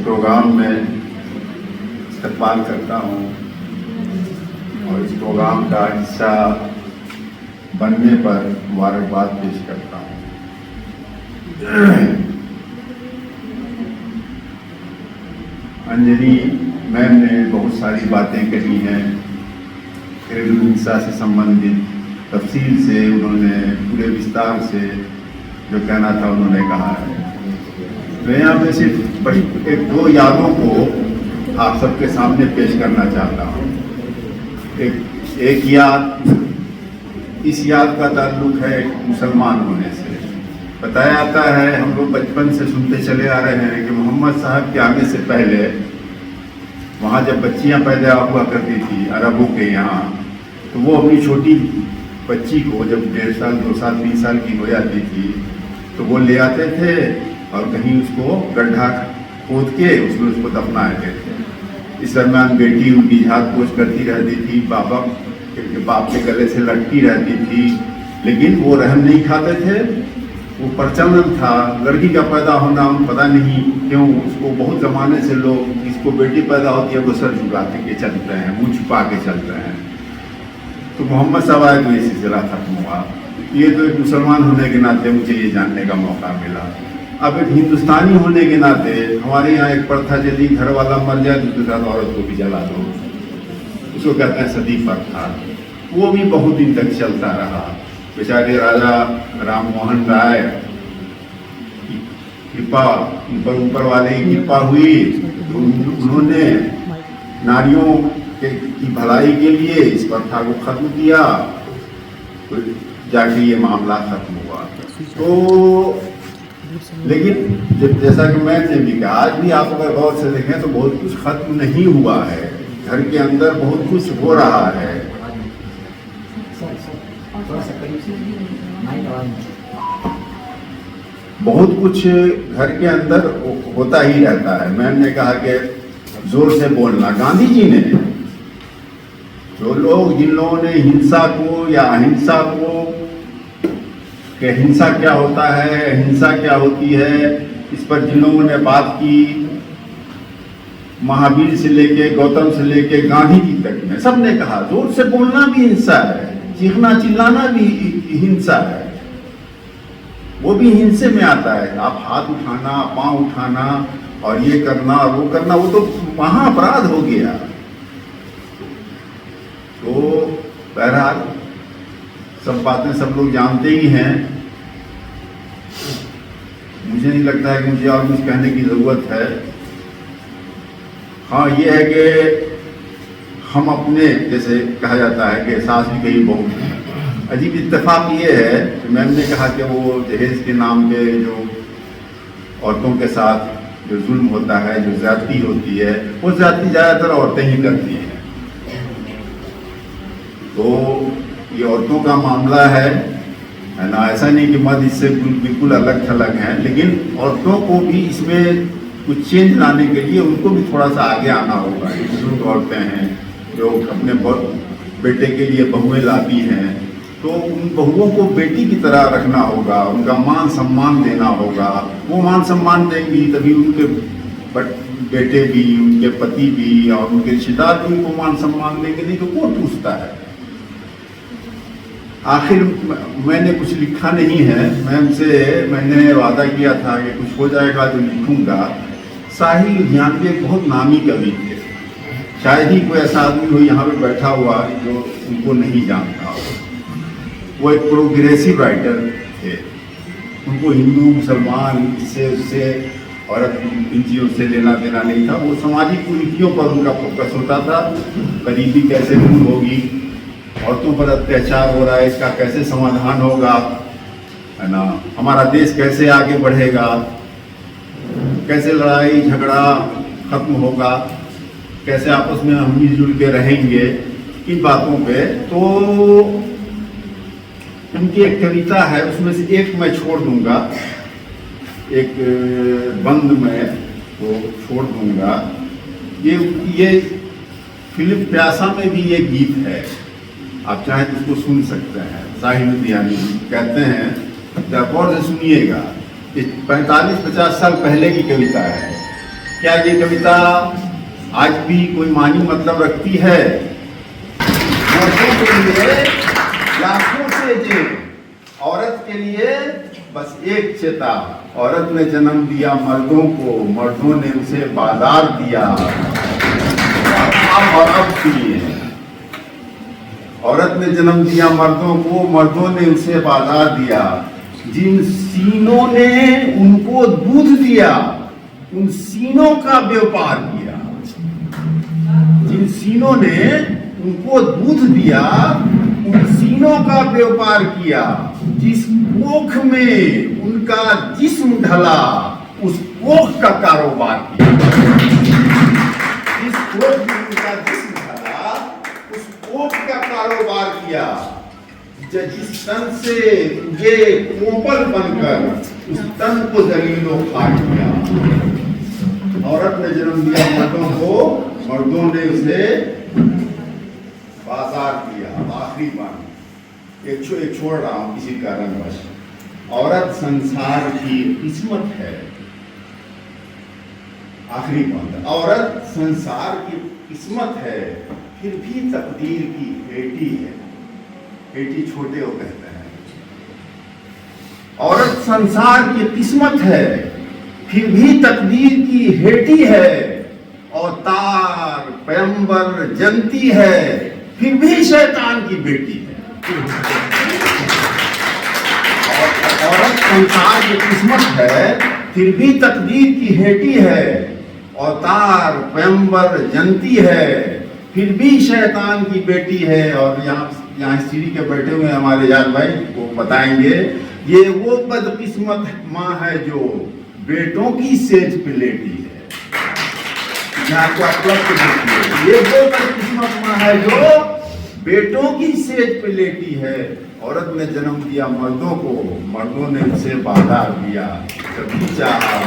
Programme में इस्तेमाल करता हूँ और इस प्रोग्राम का हिस्सा बनने पर मुबारकबाद पेश करता हूँ। अंजलि मैम ने बहुत सारी बातें कही हैं, घरेलू हिंसा से संबंधित तफसील से उन्होंने पूरे विस्तार से जो कहना था उन्होंने कहा है। मैं यहाँ पे सिर्फ एक दो यादों को आप सबके सामने पेश करना चाहता हूँ। एक याद, इस याद का ताल्लुक है मुसलमान होने से। बताया जाता है, हम लोग बचपन से सुनते चले आ रहे हैं कि मोहम्मद साहब के आने से पहले वहाँ जब बच्चियाँ पैदा हुआ करती थी अरबों के यहाँ, तो वो अपनी छोटी बच्ची को जब 1.5 साल 2 साल 3 साल की हो जाती थी तो वो ले आते थे और कहीं उसको गड्ढा खोद के उसमें उसको दफनाते थे। इस दरम्यान बेटी उनकी झाड़ पोछ करती रहती थी, बाप के गले से लटकी रहती थी, लेकिन वो रहम नहीं खाते थे। वो प्रचलन था, लड़की का पैदा होना पता नहीं क्यों उसको बहुत ज़माने से लोग, इसको बेटी पैदा होती है वो सर झुका के चलते हैं, मुँह छुपा के चलते हैं। तो मोहम्मद साहब आए तो ये सिलसिला खत्म हुआ। ये तो एक मुसलमान होने के नाते मुझे ये जानने का मौका मिला। अब एक हिंदुस्तानी होने के नाते हमारे यहाँ एक प्रथा चली, घर वाला मर जाए तो उसके साथ औरत को भी जला दो, उसको कहते हैं सती प्रथा। वो भी बहुत दिन तक चलता रहा। बेचारे राजा राम मोहन राय की कृपा, ऊपर वाले की कृपा हुई तो उन्होंने नारियों की भलाई के लिए इस प्रथा को खत्म किया, तो जाके ये मामला खत्म हुआ। तो लेकिन जैसा कि मैंने भी कहा, आज भी आप अगर गौर से देखें तो बहुत कुछ खत्म नहीं हुआ है। घर के अंदर बहुत कुछ हो रहा है। बहुत कुछ घर के अंदर होता ही रहता है। मैम ने कहा कि जोर से बोलना। गांधी जी ने, जो लोग, जिन लोगों ने हिंसा को या अहिंसा को, कि हिंसा क्या होता है, हिंसा क्या होती है, इस पर जिन लोगों ने बात की, महावीर से लेके गौतम से लेके गांधी जी तक में सबने कहा जोर से बोलना भी हिंसा है, चीखना चिल्लाना भी हिंसा है। वो भी हिंसे में आता है। आप हाथ उठाना, पांव उठाना और ये करना और वो करना, वो तो महाअपराध हो गया। तो बहरहाल सब बातें सब लोग जानते ही हैं। मुझे नहीं लगता है कि मुझे और कुछ कहने की ज़रूरत है। हाँ, ये है कि हम अपने, जैसे कहा जाता है कि सास भी कहीं बहू है। अजीब इत्तेफाक ये है कि मैम ने कहा कि वो दहेज के नाम पे जो औरतों के साथ जो जुल्म होता है, जो ज्यादती होती है, वो ज्यादती ज़्यादातर औरतें ही करती हैं। तो ये औरतों का मामला है ना। ऐसा नहीं कि मर्द इससे बिल्कुल अलग थलग हैं, लेकिन औरतों को भी इसमें कुछ चेंज लाने के लिए उनको भी थोड़ा सा आगे आना होगा। बुजुर्ग औरतें हैं जो अपने बेटे के लिए बहुएं लाती हैं, तो उन बहुओं को बेटी की तरह रखना होगा, उनका मान सम्मान देना होगा। वो मान सम्मान देंगी तभी उनके बेटे भी, उनके पति भी और उनके रिश्तेदार भी उनको मान सम्मान देंगे, नहीं तो कौन पूछता है। आखिर मैंने कुछ लिखा नहीं है। मैम से मैंने वादा किया था कि कुछ हो जाएगा तो लिखूंगा। साहिल लुधियानवी एक बहुत नामी कवि थे। शायद ही कोई ऐसा आदमी हो यहाँ पे बैठा हुआ जो उनको नहीं जानता हो। वो एक प्रोग्रेसिव राइटर थे। उनको हिंदू मुसलमान इससे उससे और इन चीज़ों से लेना देना नहीं था। वो सामाजिक कुरीतियों पर उनका फोकस होता था। गरीबी कैसे दूर होगी, औरतों पर अत्याचार हो रहा है, इसका कैसे समाधान होगा, है ना, हमारा देश कैसे आगे बढ़ेगा, कैसे लड़ाई झगड़ा खत्म होगा, कैसे आपस में हम मिलजुल के रहेंगे, इन बातों पे। तो उनकी एक कविता है, उसमें से एक मैं छोड़ दूंगा, एक बंद में वो छोड़ दूंगा। ये फिल्म प्यासा में भी ये गीत है, आप चाहें तो उसको सुन सकते हैं। साहिल लुधियानवी कहते हैं, गौर से सुनिएगा, 45-50 साल पहले की कविता है। क्या ये कविता आज भी कोई मानी मतलब रखती है? मर्दों के लिए लाखों से जे, औरत के लिए बस एक चेता। औरत ने जन्म दिया मर्दों को, मर्दों ने उसे बाजार दिया। अब सुनिए, औरत ने जन्म दिया मर्दों को, मर्दों ने उसे बाजार दिया। जिन सीनों ने उनको दूध दिया, उन सीनों का व्यापार किया। जिन सीनों ने उनको दूध दिया, उन सीनों का व्यापार किया। जिस कोख में उनका जिस्म ढला, उस कोख का कारोबार किया। जिस कोख में उनका जिस्म ढला, उस कोख का कारोबार किया। जिस तन से ये कोमल बनकर, उस तन को जलीलो खाट किया। औरत ने जन्म दिया मर्दों को, मर्दों ने उसे बाजार किया। आखिरी बात एक छोड़ रहा हूं किसी कारणवश। औरत संसार की किस्मत है। आखिरी बात, औरत संसार की किस्मत है, फिर भी तकदीर की बेटी है। बेटी छोटे हो कहते हैं। औरत संसार की किस्मत है, फिर भी तकदीर की हेटी है। अवतार पैगंबर जनती है, फिर भी शैतान की बेटी है। औरत संसार की किस्मत है, फिर भी तकदीर की हेटी है। अवतार पैगंबर जनती है, फिर भी शैतान की बेटी है। और यहाँ सीढ़ी के बैठे हुए हमारे याद भाई वो बताएंगे, ये वो बदकिस्मत माँ है जो बेटों की सेज पे लेटी है। यहाँ को आप देखिए, ये वो बदकिस्मत माँ है जो बेटों की सेज पे लेटी है। औरत ने जन्म दिया मर्दों को, मर्दों ने उसे बाजार दिया। कभी चाहा